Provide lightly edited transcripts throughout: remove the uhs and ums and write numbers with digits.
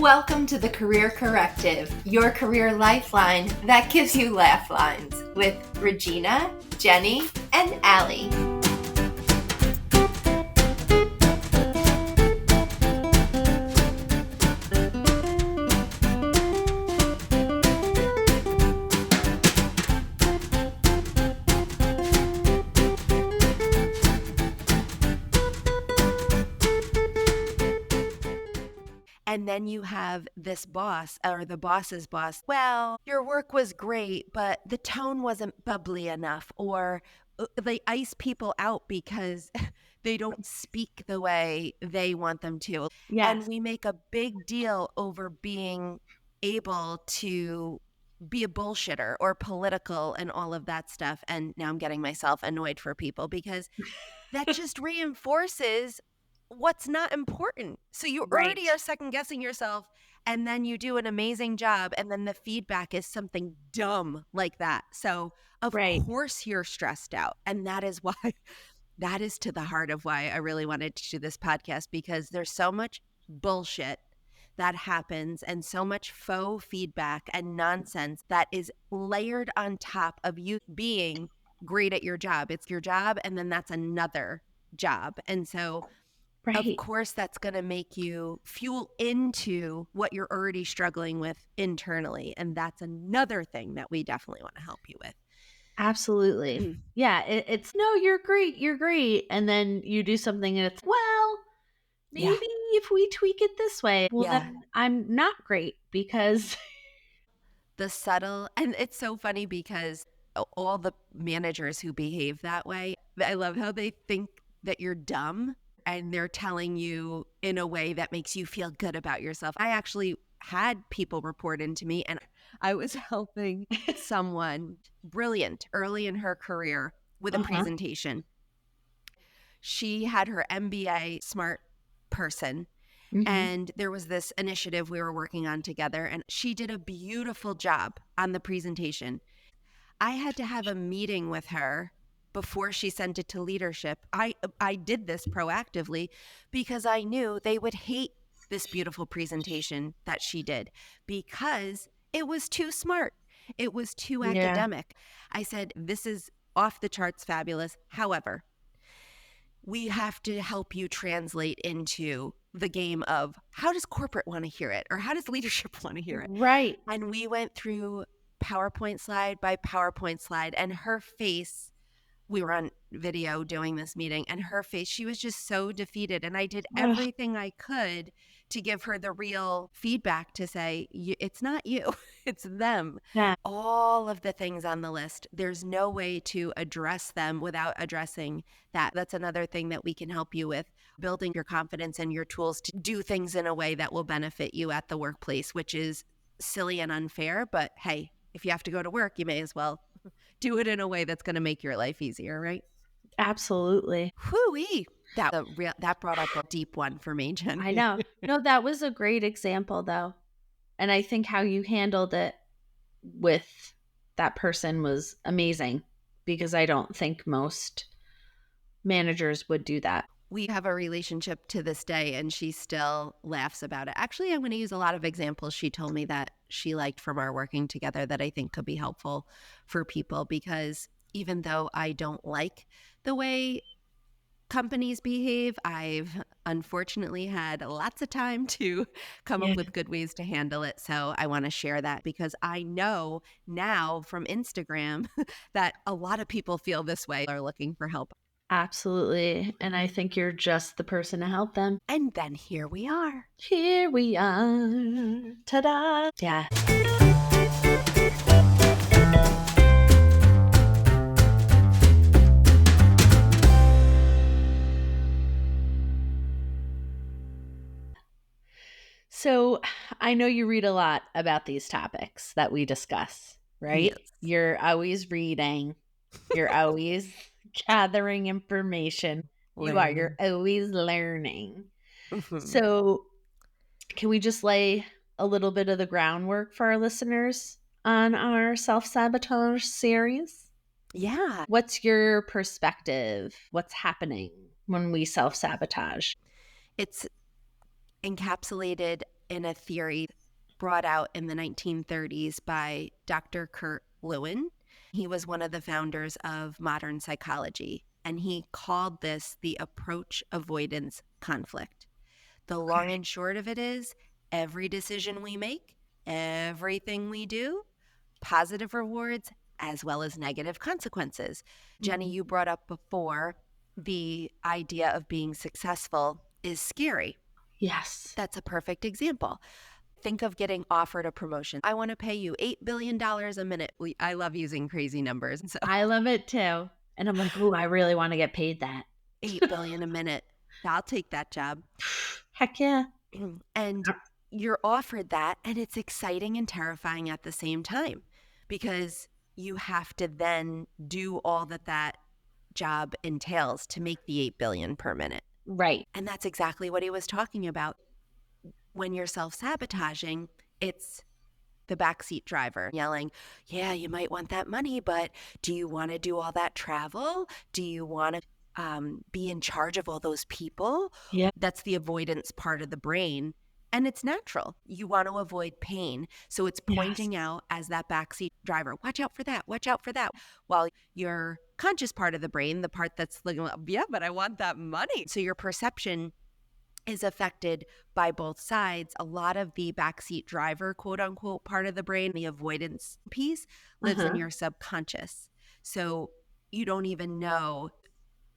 Welcome to the Career Corrective, your career lifeline that gives you laugh lines with Regina, Jenny, and Allie. And then you have this boss or the boss's boss. Well, your work was great, but the tone wasn't bubbly enough, or they ice people out because they don't speak the way they want them to. Yes. And we make a big deal over being able to be a bullshitter or political and all of that stuff. And now I'm getting myself annoyed for people because that just reinforces what's not important. So you already Right. are second guessing yourself, and then you do an amazing job, and then the feedback is something dumb like that. So of Right. course you're stressed out. And that is why that is to the heart of why I really wanted to do this podcast, because there's so much bullshit that happens and so much faux feedback and nonsense that is layered on top of you being great at your job. It's your job, and then that's another job. And so of Right. course that's going to make you fuel into what you're already struggling with internally. And that's another thing that we definitely want to help you with. Absolutely. Yeah. It's no, you're great. You're great. And then you do something and it's, well, maybe Yeah. if we tweak it this way, well, Yeah. then I'm not great because The subtle, and it's so funny because all the managers who behave that way, I love how they think that you're dumb and they're telling you in a way that makes you feel good about yourself. I actually had people report into me, and I was helping someone brilliant early in her career with a presentation. She had her MBA smart person, and there was this initiative we were working on together, and she did a beautiful job on the presentation. I had to have a meeting with her before she sent it to leadership. I did this proactively because I knew they would hate this beautiful presentation that she did because it was too smart. It was too academic. I said, this is off the charts fabulous. However, we have to help you translate into the game of how does corporate want to hear it, or how does leadership want to hear it? Right. And we went through PowerPoint slide by PowerPoint slide, and her face, we were on video doing this meeting, and her face, she was just so defeated. And I did everything I could to give her the real feedback to say, it's not you, it's them. Yeah. All of the things on the list, there's no way to address them without addressing that. That's another thing that we can help you with, building your confidence and your tools to do things in a way that will benefit you at the workplace, which is silly and unfair. But hey, if you have to go to work, you may as well do it in a way that's going to make your life easier, right? Absolutely. Whoo-wee. That brought up a deep one for me, Jen. I know. No, that was a great example though. And I think how you handled it with that person was amazing because I don't think most managers would do that. We have a relationship to this day, and she still laughs about it. Actually, I'm going to use a lot of examples she told me that she liked from our working together that I think could be helpful for people, because even though I don't like the way companies behave, I've unfortunately had lots of time to come up with good ways to handle it. So I want to share that because I know now from Instagram that a lot of people feel this way, are looking for help. Absolutely. And I think you're just the person to help them. And then here we are. Here we are. Ta-da. Yeah. So I know you read a lot about these topics that we discuss, right? Yes. You're always reading. You're always gathering information. You're always learning. So can we just lay a little bit of the groundwork for our listeners on our self-sabotage series? Yeah. What's your perspective? What's happening when we self-sabotage? It's encapsulated in a theory brought out in the 1930s by Dr. Kurt Lewin. He was one of the founders of modern psychology, and he called this the approach avoidance conflict. The long and short of it is every decision we make, everything we do, positive rewards as well as negative consequences. Jenny, you brought up before the idea of being successful is scary. Yes. That's a perfect example. Think of getting offered a promotion. I want to pay you $8 billion a minute. I love using crazy numbers. So I love it too. And I'm like, oh, I really want to get paid that. $8 billion a minute. I'll take that job. Heck yeah. And you're offered that, and it's exciting and terrifying at the same time because you have to then do all that job entails to make the 8 billion per minute. Right. And that's exactly what he was talking about. When you're self-sabotaging, it's the backseat driver yelling, yeah, you might want that money, but do you want to do all that travel? Do you want to be in charge of all those people? Yeah. That's the avoidance part of the brain. And it's natural. You want to avoid pain. So it's pointing out as that backseat driver, watch out for that, watch out for that. While your conscious part of the brain, the part that's like, yeah, but I want that money. So your perception is affected by both sides. A lot of the backseat driver, quote unquote, part of the brain, the avoidance piece, lives in your subconscious. So you don't even know.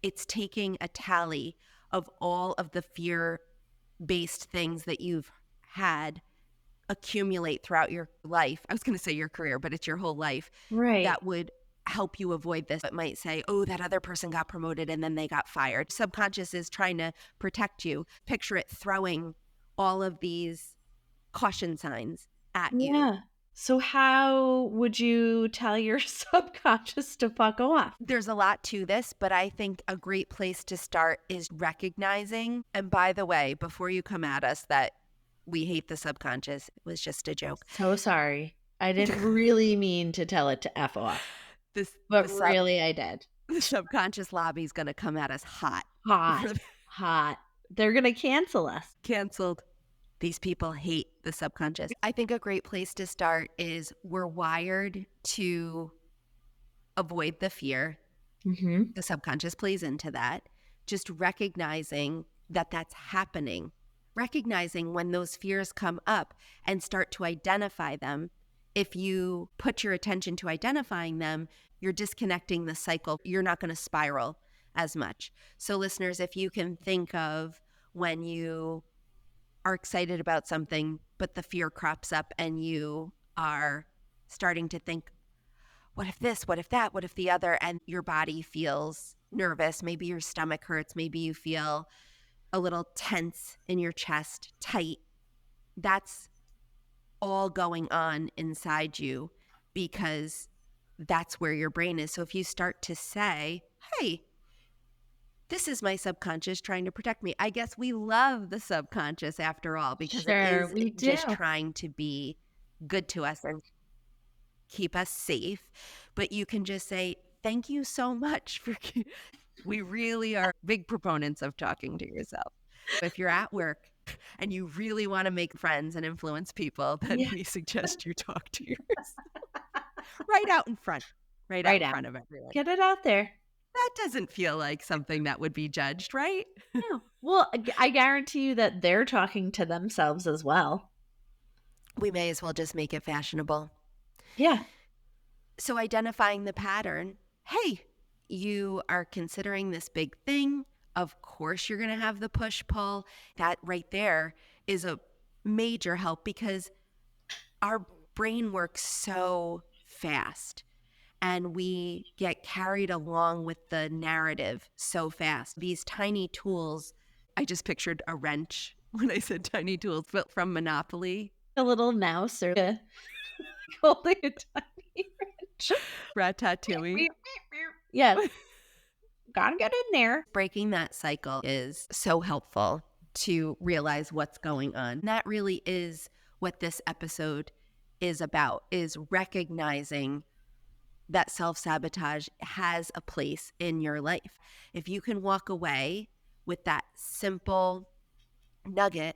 It's taking a tally of all of the fear-based things that you've had accumulate throughout your life. I was going to say your career, but it's your whole life. Right. That would help you avoid this. It might say, oh, that other person got promoted and then they got fired. Subconscious is trying to protect you. Picture it throwing all of these caution signs at you. Yeah. So how would you tell your subconscious to fuck off? There's a lot to this, but I think a great place to start is recognizing. And by the way, before you come at us that we hate the subconscious, it was just a joke. So sorry. I didn't really mean to tell it to F off. Really I did. The subconscious lobby is going to come at us hot. Hot. They're going to cancel us. Canceled. These people hate the subconscious. I think a great place to start is we're wired to avoid the fear. Mm-hmm. The subconscious plays into that. Just recognizing that that's happening. Recognizing when those fears come up and start to identify them. If you put your attention to identifying them, you're disconnecting the cycle. You're not going to spiral as much. So listeners, if you can think of when you are excited about something, but the fear crops up and you are starting to think, what if this, what if that, what if the other, and your body feels nervous, maybe your stomach hurts, maybe you feel a little tense in your chest, tight. That's all going on inside you because that's where your brain is. So if you start to say, hey, this is my subconscious trying to protect me. I guess we love the subconscious after all because it is just trying to be good to us and keep us safe. But you can just say, thank you so much for we really are big proponents of talking to yourself. If you're at work and you really want to make friends and influence people, then we suggest you talk to yourself. Right out in front. Right out in front of everyone. Get it out there. That doesn't feel like something that would be judged, right? No. Well, I guarantee you that they're talking to themselves as well. We may as well just make it fashionable. Yeah. So identifying the pattern, hey, you are considering this big thing. Of course, you're going to have the push-pull. That right there is a major help because our brain works so fast and we get carried along with the narrative so fast. These tiny tools, I just pictured a wrench when I said tiny tools, but from Monopoly. A little mouse or holding a tiny wrench. Ratatouille. Yes. Gotta get in there. Breaking that cycle is so helpful to realize what's going on. That really is what this episode is about, is recognizing that self-sabotage has a place in your life. If you can walk away with that simple nugget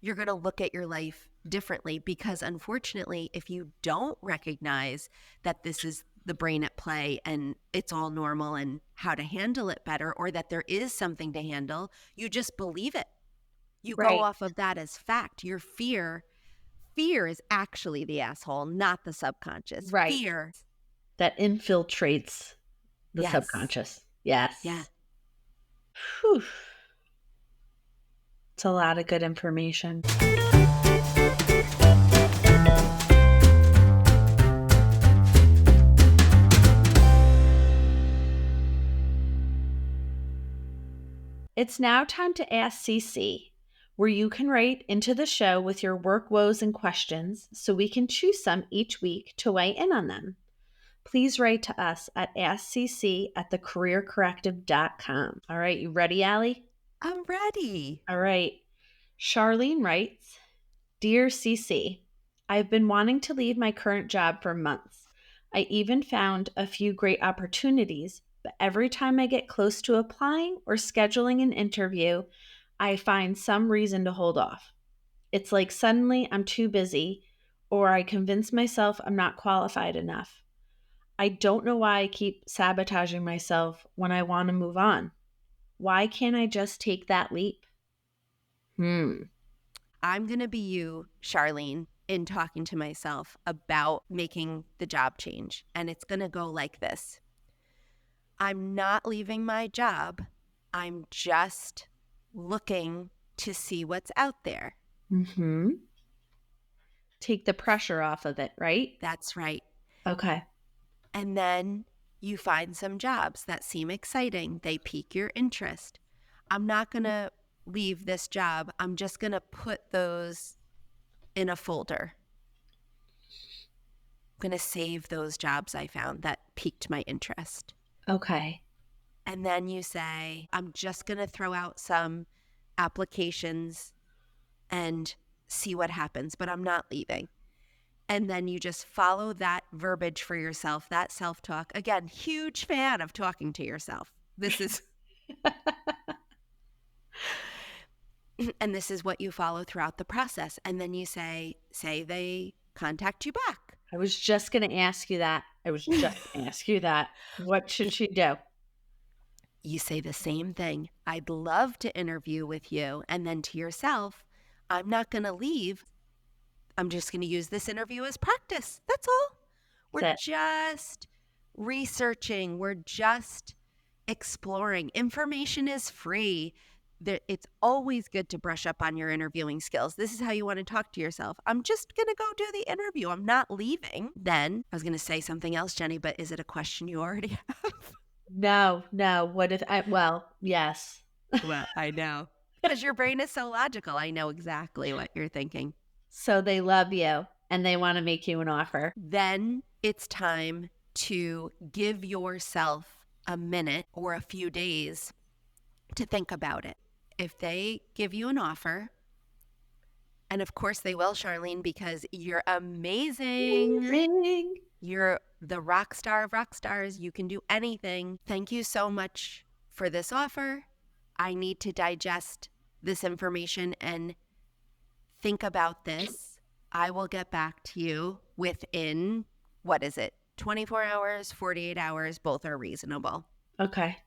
you're going to look at your life differently, because unfortunately, if you don't recognize that this is the brain at play and it's all normal and how to handle it better, or that there is something to handle, you just believe it. You go Right. off of that as fact. Your fear is actually the asshole, not the subconscious. Right. Fear. That infiltrates the Yes. subconscious. Yes. Yeah. Whew. It's a lot of good information. It's now time to Ask CC, where you can write into the show with your work woes and questions so we can choose some each week to weigh in on them. Please write to us at askcc@thecareercorrective.com. All right, you ready, Allie? I'm ready. All right. Charlene writes, Dear CC, I've been wanting to leave my current job for months. I even found a few great opportunities, but every time I get close to applying or scheduling an interview, I find some reason to hold off. It's like suddenly I'm too busy, or I convince myself I'm not qualified enough. I don't know why I keep sabotaging myself when I want to move on. Why can't I just take that leap? I'm going to be you, Charlene, in talking to myself about making the job change. And it's going to go like this. I'm not leaving my job. I'm just looking to see what's out there. Mm-hmm. Take the pressure off of it, right? That's right. Okay. And then you find some jobs that seem exciting. They pique your interest. I'm not going to leave this job. I'm just going to put those in a folder. I'm going to save those jobs I found that piqued my interest. Okay. And then you say, I'm just going to throw out some applications and see what happens, but I'm not leaving. And then you just follow that verbiage for yourself, that self-talk. Again, huge fan of talking to yourself. This is and this is what you follow throughout the process. And then you say they contact you back. I was just going to ask you that. What should she do? You say the same thing. I'd love to interview with you. And then to yourself, I'm not going to leave. I'm just going to use this interview as practice. That's all. We're just researching. We're just exploring. Information is free. It's always good to brush up on your interviewing skills. This is how you want to talk to yourself. I'm just going to go do the interview. I'm not leaving. Then I was going to say something else, Jenny, but is it a question you already have? No. What if yes. Well, I know. Because your brain is so logical. I know exactly what you're thinking. So they love you and they want to make you an offer. Then it's time to give yourself a minute or a few days to think about it. If they give you an offer, and of course they will, Charlene, because you're amazing. You're the rock star of rock stars. You can do anything. Thank you so much for this offer. I need to digest this information and think about this. I will get back to you within, 24 hours, 48 hours, both are reasonable. Okay.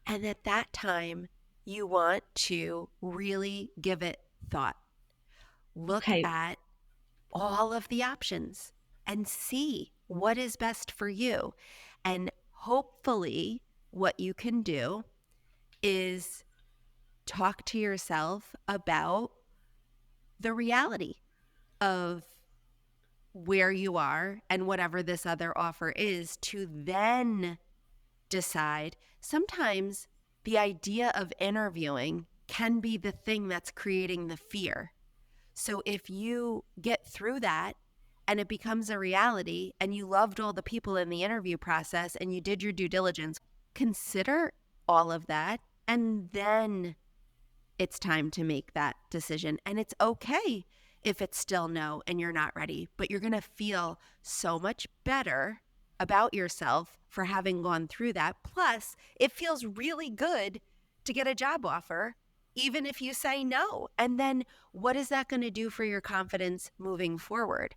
And at that time, you want to really give it thought. Look at all of the options and see what is best for you. And hopefully what you can do is talk to yourself about the reality of where you are and whatever this other offer is, to then decide. Sometimes the idea of interviewing can be the thing that's creating the fear. So if you get through that and it becomes a reality and you loved all the people in the interview process and you did your due diligence, consider all of that, and then it's time to make that decision. And it's okay if it's still no and you're not ready, but you're going to feel so much better about yourself for having gone through that. Plus, it feels really good to get a job offer even if you say no. And then what is that going to do for your confidence moving forward?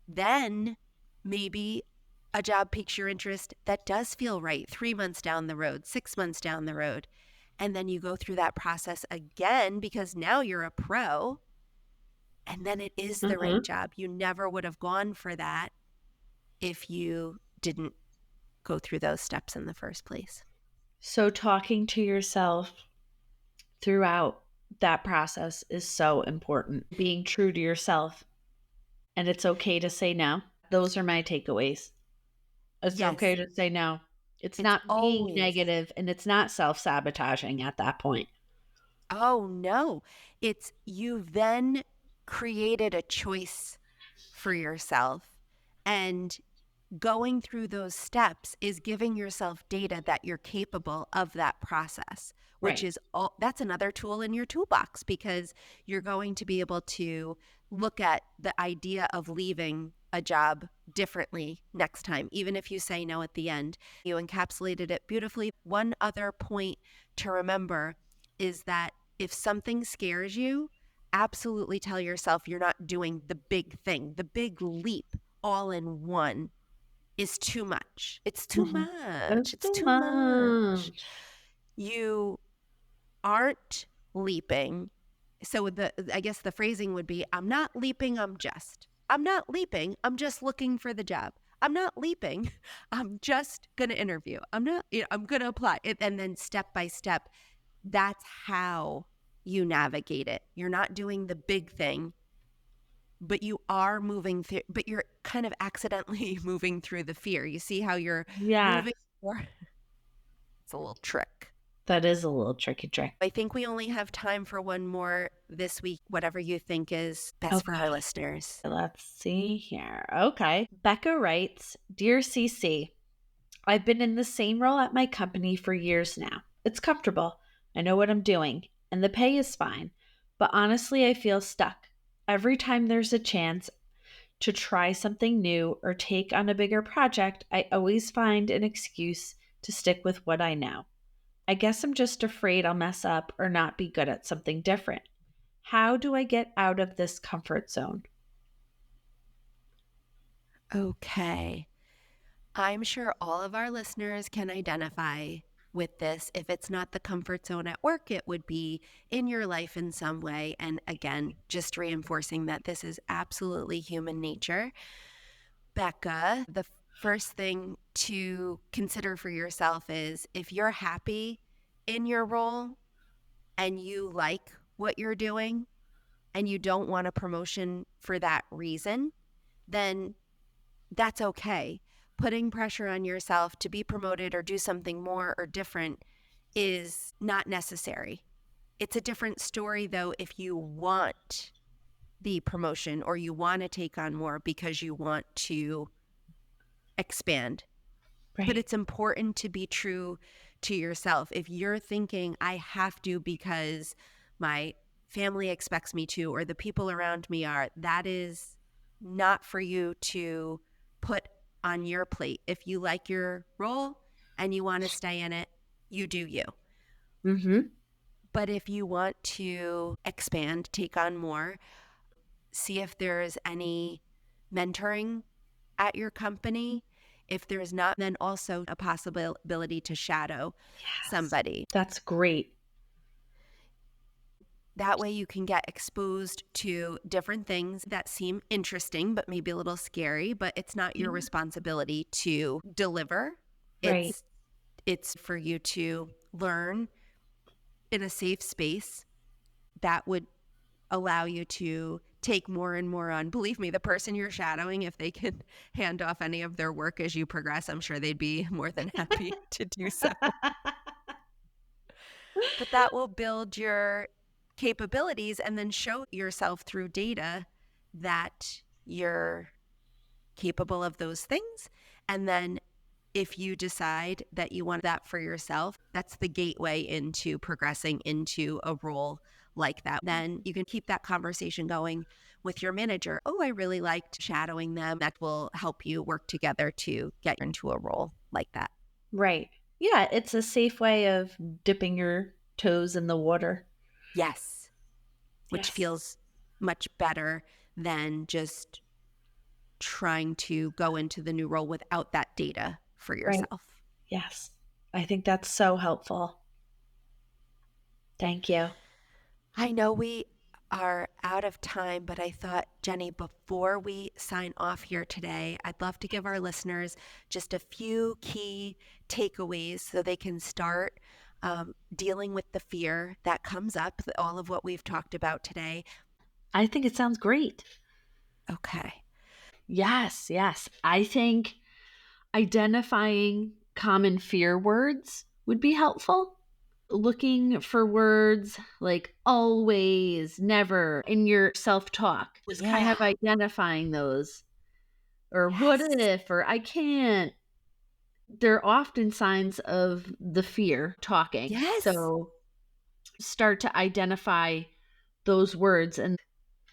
Then maybe a job piques your interest that does feel right 3 months down the road, 6 months down the road. And then you go through that process again because now you're a pro. And then it is the right job. You never would have gone for that if you didn't go through those steps in the first place. So talking to yourself throughout that process is so important. Being true to yourself, and it's okay to say no. Those are my takeaways. It's okay to say no. It's not being negative, and it's not self-sabotaging at that point. Oh, no. It's you've then created a choice for yourself, and going through those steps is giving yourself data that you're capable of that process, which is that's another tool in your toolbox, because you're going to be able to look at the idea of leaving a job differently next time, even if you say no at the end. You encapsulated it beautifully. One other point to remember is that if something scares you, absolutely tell yourself you're not doing the big thing, the big leap all in one is too much. It's too much. It's too much. You aren't leaping. So I guess the phrasing would be, I'm not leaping, I'm not leaping, I'm just looking for the job. I'm not leaping, I'm just going to interview. I'm going to apply it. And then step by step, that's how you navigate it. You're not doing the big thing, but you are moving through, but you're kind of accidentally moving through the fear. You see how you're moving forward? It's a little trick. That is a little tricky trick. I think we only have time for one more this week, whatever you think is best for our listeners. Let's see here. Okay. Becca writes, Dear CC, I've been in the same role at my company for years now. It's comfortable. I know what I'm doing, and the pay is fine. But honestly, I feel stuck. Every time there's a chance to try something new or take on a bigger project, I always find an excuse to stick with what I know. I guess I'm just afraid I'll mess up or not be good at something different. How do I get out of this comfort zone? Okay. I'm sure all of our listeners can identify with this. If it's not the comfort zone at work, it would be in your life in some way. And again, just reinforcing that this is absolutely human nature. Becca, the first thing to consider for yourself is if you're happy in your role and you like what you're doing and you don't want a promotion for that reason, then that's okay. Putting pressure on yourself to be promoted or do something more or different is not necessary. It's a different story, though, if you want the promotion or you want to take on more because you want to expand. Right. But it's important to be true to yourself. If you're thinking, I have to because my family expects me to, or the people around me are, that is not for you to put on your plate. If you like your role and you want to stay in it, you do you. Mm-hmm. But if you want to expand, take on more, see if there's any mentoring at your company. If there's not, then also a possibility to shadow somebody. That's great. That way you can get exposed to different things that seem interesting, but maybe a little scary, but it's not your responsibility to deliver. Right. It's for you to learn in a safe space that would allow you to take more and more on. Believe me, the person you're shadowing, if they can hand off any of their work as you progress, I'm sure they'd be more than happy to do so. But that will build your capabilities and then show yourself through data that you're capable of those things. And then if you decide that you want that for yourself, that's the gateway into progressing into a role like that. Then you can keep that conversation going with your manager. Oh, I really liked shadowing them. That will help you work together to get into a role like that. Right. Yeah, it's a safe way of dipping your toes in the water. Yes. Which Yes. feels much better than just trying to go into the new role without that data for Right. yourself. Yes. I think that's so helpful. Thank you. I know we are out of time, but I thought, Jenny, before we sign off here today, I'd love to give our listeners just a few key takeaways so they can start dealing with the fear that comes up, all of what we've talked about today. I think it sounds great. Okay. Yes, yes. I think identifying common fear words would be helpful. Looking for words like always, never in your self talk, just kind of Yeah. identifying those, or what Yes. if, or I can't. They're often signs of the fear talking. Yes. So start to identify those words and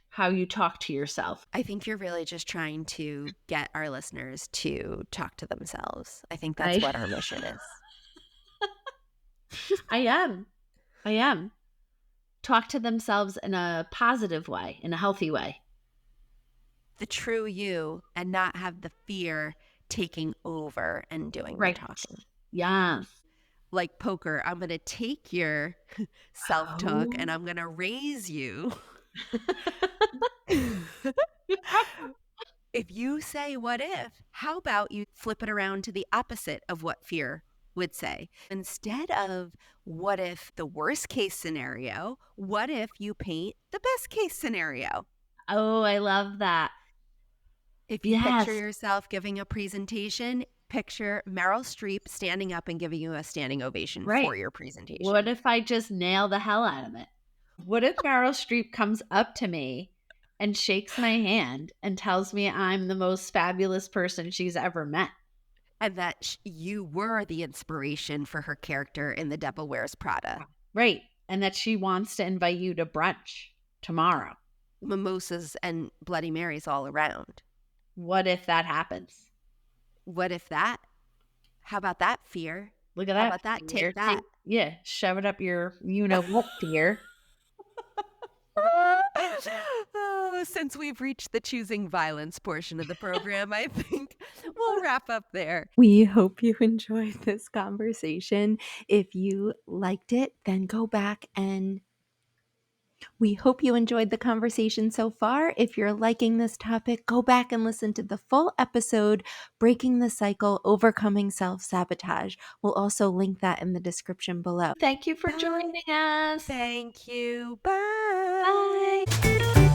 how you talk to yourself. I think you're really just trying to get our listeners to talk to themselves. I think that's I what our mission is. I am. I am. Talk to themselves in a positive way, in a healthy way. The true you and not have the fear taking over and doing the Right. talking. Yes. Like poker, I'm going to take your self talk and Oh. I'm going to raise you. If you say, what if, how about you flip it around to the opposite of what fear would say? Instead of what if the worst case scenario, what if you paint the best case scenario? Oh, I love that. If you picture Yes. yourself giving a presentation, picture Meryl Streep standing up and giving you a standing ovation Right. for your What presentation. if I just nail the hell out of it? What if Meryl Streep comes up to me and shakes my hand and tells me I'm the most fabulous person she's ever met? And that you were the inspiration for her character in The Devil Wears Prada. Right. And that she wants to invite you to brunch tomorrow. Mimosas and Bloody Marys all around. What if that happens? What if that? How about that fear? Look at How that about that? fear. Take that. Yeah, shove it up your what fear. Oh, since we've reached the choosing violence portion of the program, I think we'll wrap up there. We hope you enjoyed this conversation. If you liked it, then go back and we hope you enjoyed the conversation so far. If you're liking this topic, go back and listen to the full episode, Breaking the Cycle, Overcoming Self-Sabotage. We'll also link that in the description below. Thank you for Bye. joining us. Thank you. Bye. Bye.